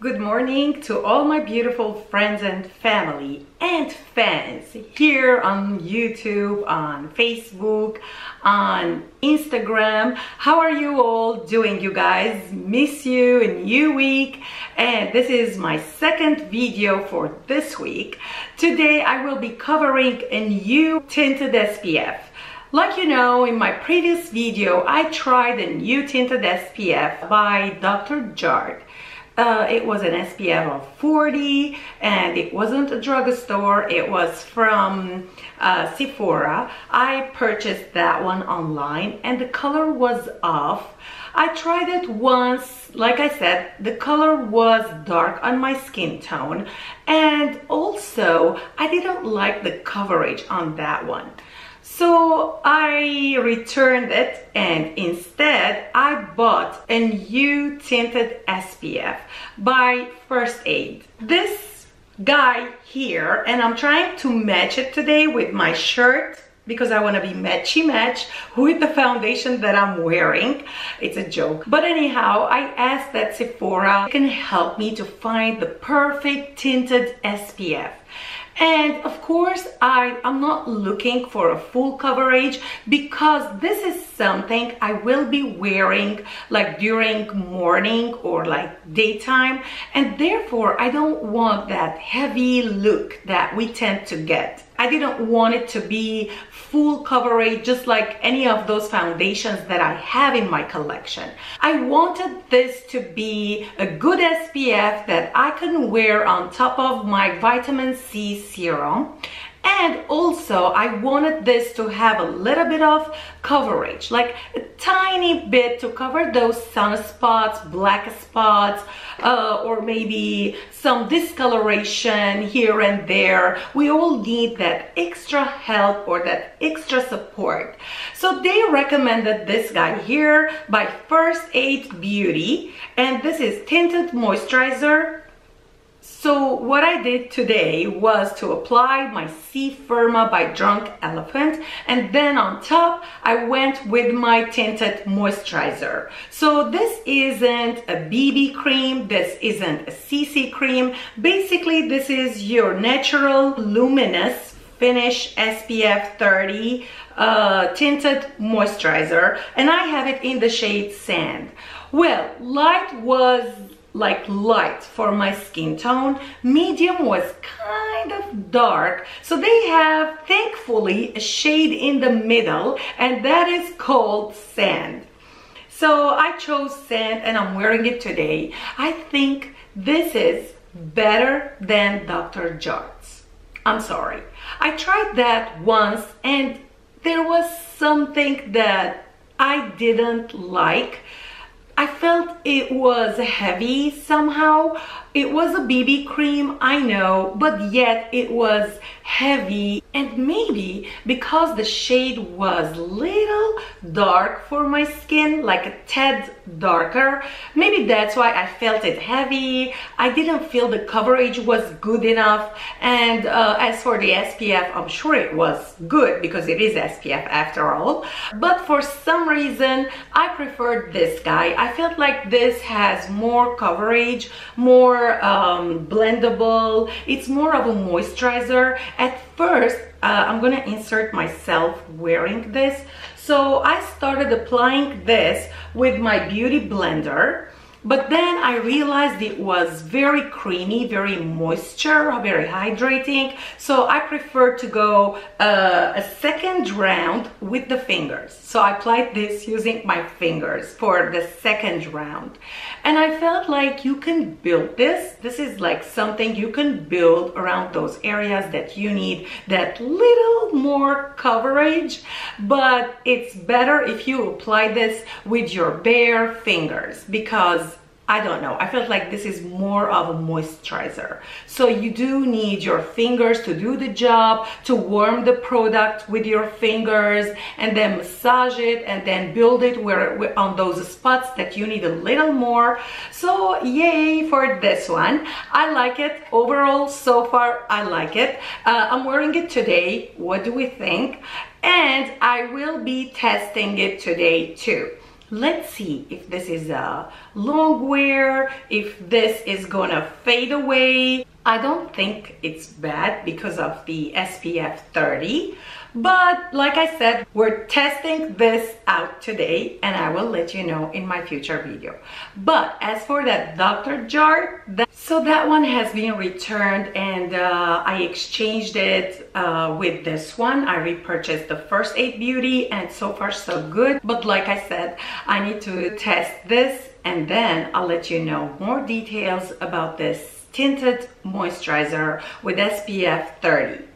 Good morning to all my beautiful friends and family and fans here on YouTube, on Facebook, on Instagram. How are you all doing, you guys? Miss you, a new week. And this is my second video for this week. Today I will be covering a new tinted SPF. Like you know, in my previous video, I tried a new tinted SPF by Dr. Jart. It was an SPF of 40 and it wasn't a drugstore, it was from Sephora. I purchased that one online and the color was off. I tried it once, like I said, the color was dark on my skin tone, and also I didn't like the coverage on that one. So I returned it and instead I bought a new tinted SPF by First Aid. This guy here, and I'm trying to match it today with my shirt because I want to be matchy match with the foundation that I'm wearing. It's a joke. But anyhow, I asked that Sephora can help me to find the perfect tinted SPF. And of course, I'm not looking for a full coverage because this is something I will be wearing like during morning or like daytime, and therefore I don't want that heavy look that we tend to get. I didn't want it to be full coverage just like any of those foundations that I have in my collection. I wanted this to be a good SPF that I can wear on top of my vitamin C serum. And also I wanted this to have a little bit of coverage, like a tiny bit to cover those sunspots, black spots, or maybe some discoloration here and there. We all need that extra help or that extra support. So they recommended this guy here by First Aid Beauty, and this is tinted moisturizer. So what I did today was to apply my C Firma by Drunk Elephant, and then on top I went with my tinted moisturizer. So this isn't a BB cream, this isn't a CC cream. Basically this is your natural luminous finish SPF 30 tinted moisturizer, and I have it in the shade Sand. Well, light was like light for my skin tone, medium was kind of dark, so they have thankfully a shade in the middle, and that is called Sand. So I chose Sand and I'm wearing it today. I think this is better than Dr. Jart's. I'm sorry, I tried that once and there was something that I didn't like. I felt it was heavy somehow. It was a BB cream, I know, but yet it was heavy, and maybe because the shade was little dark for my skin, like a tad darker, maybe that's why I felt it heavy. I didn't feel the coverage was good enough, and as for the SPF, I'm sure it was good because it is SPF after all, but for some reason I preferred this guy. I felt like this has more coverage, more blendable. It's more of a moisturizer. At first, I'm gonna insert myself wearing this. So I started applying this with my beauty blender, but then I realized it was very creamy, very moisture, very hydrating. So I prefer to go a second round with the fingers. So I applied this using my fingers for the second round. And I felt like you can build this. This is like something you can build around those areas that you need that little more coverage. But it's better if you apply this with your bare fingers because I don't know, I felt like this is more of a moisturizer. So you do need your fingers to do the job, to warm the product with your fingers and then massage it and then build it where on those spots that you need a little more. So yay for this one. I like it. Overall, so far, I like it. I'm wearing it today. What do we think? And I will be testing it today too. Let's see if this is a long wear, if this is gonna fade away. I don't think it's bad because of the SPF 30, but like I said, we're testing this out today and I will let you know in my future video. But as for that Dr. Jar, so that one has been returned and I exchanged it with this one. I repurchased the First Aid Beauty and so far so good. But like I said, I need to test this and then I'll let you know more details about this tinted moisturizer with SPF 30.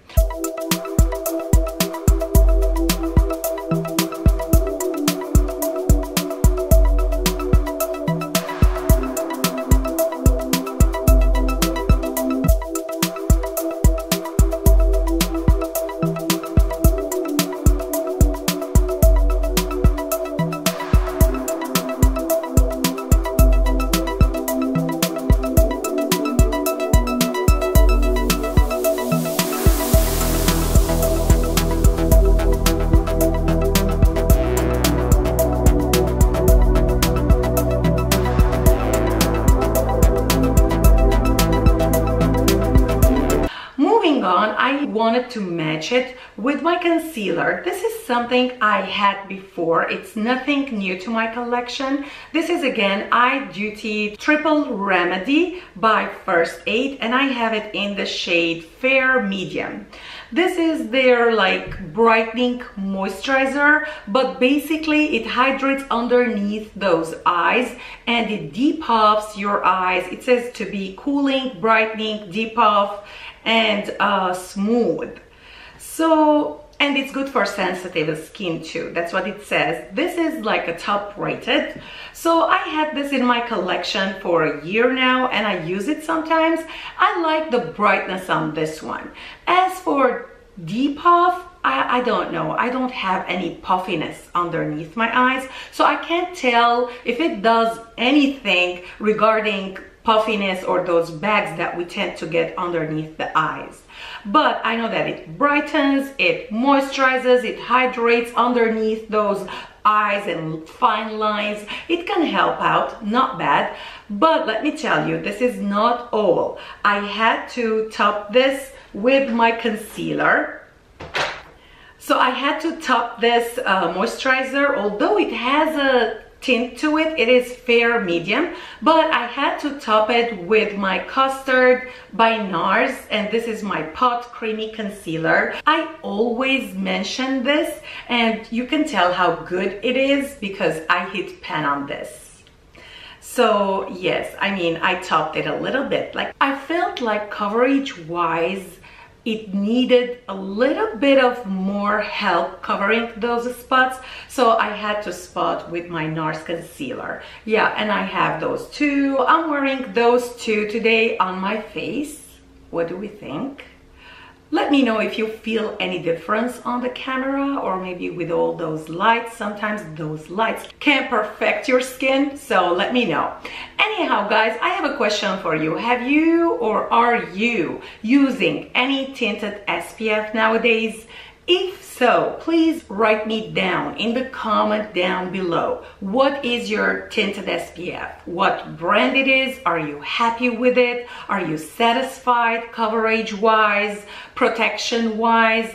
I wanted to match it with my concealer. This is something I had before. It's nothing new to my collection. This is again Eye Duty Triple Remedy by First Aid and I have it in the shade Fair Medium. This is their like brightening moisturizer, but basically it hydrates underneath those eyes and it depuffs your eyes. It says to be cooling, brightening, depuff and smooth. So, and it's good for sensitive skin too. That's what it says. This is like a top rated. So I had this in my collection for a year now and I use it sometimes. I like the brightness on this one. As for depuff, I don't know. I don't have any puffiness underneath my eyes. So I can't tell if it does anything regarding puffiness or those bags that we tend to get underneath the eyes. But I know that it brightens, it moisturizes, it hydrates underneath those eyes and fine lines. It can help out, not bad. But let me tell you, this is not all. I had to top this with my concealer. So I had to top this moisturizer, although it has a tint to it, it is Fair Medium, but I had to top it with my Custard by NARS and this is my Pot Creamy Concealer. I always mention this and you can tell how good it is because I hit pan on this. So yes, I mean I topped it a little bit. Like I felt like coverage wise it needed a little bit of more help covering those spots, so I had to spot with my NARS concealer. Yeah, and I have those two. I'm wearing those two today on my face. What do we think? Let me know if you feel any difference on the camera or maybe with all those lights. Sometimes those lights can perfect your skin, so let me know. Anyhow, guys, I have a question for you. Have you or are you using any tinted SPF nowadays? If so, please write me down in the comment down below. What is your tinted SPF? What brand it is? Are you happy with it? Are you satisfied coverage-wise, protection-wise?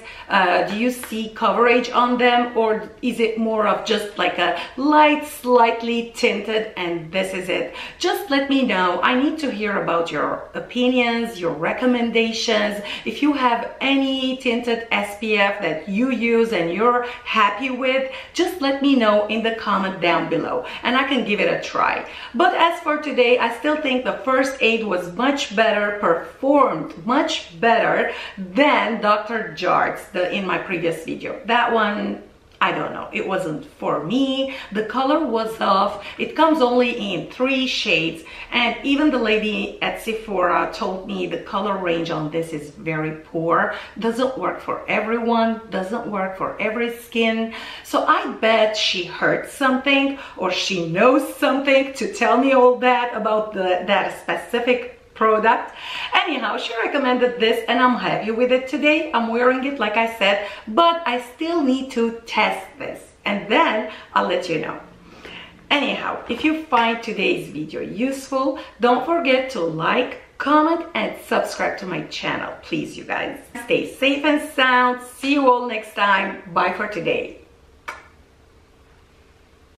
Do you see coverage on them, or is it more of just like a light, slightly tinted and this is it? Just let me know. I need to hear about your opinions, your recommendations. If you have any tinted SPF that you use and you're happy with, just let me know in the comment down below and I can give it a try. But as for today, I still think the First Aid was much better, performed much better than Dr. Jart's in my previous video. That one, I don't know, it wasn't for me. The color was off. It comes only in 3 shades and even the lady at Sephora told me the color range on this is very poor. Doesn't work for everyone, doesn't work for every skin. So I bet she heard something or she knows something to tell me all that about that specific product. Anyhow, she recommended this and I'm happy with it today. I'm wearing it like I said, but I still need to test this and then I'll let you know. Anyhow, if you find today's video useful, don't forget to like, comment, and subscribe to my channel. Please, you guys. Stay safe and sound. See you all next time. Bye for today.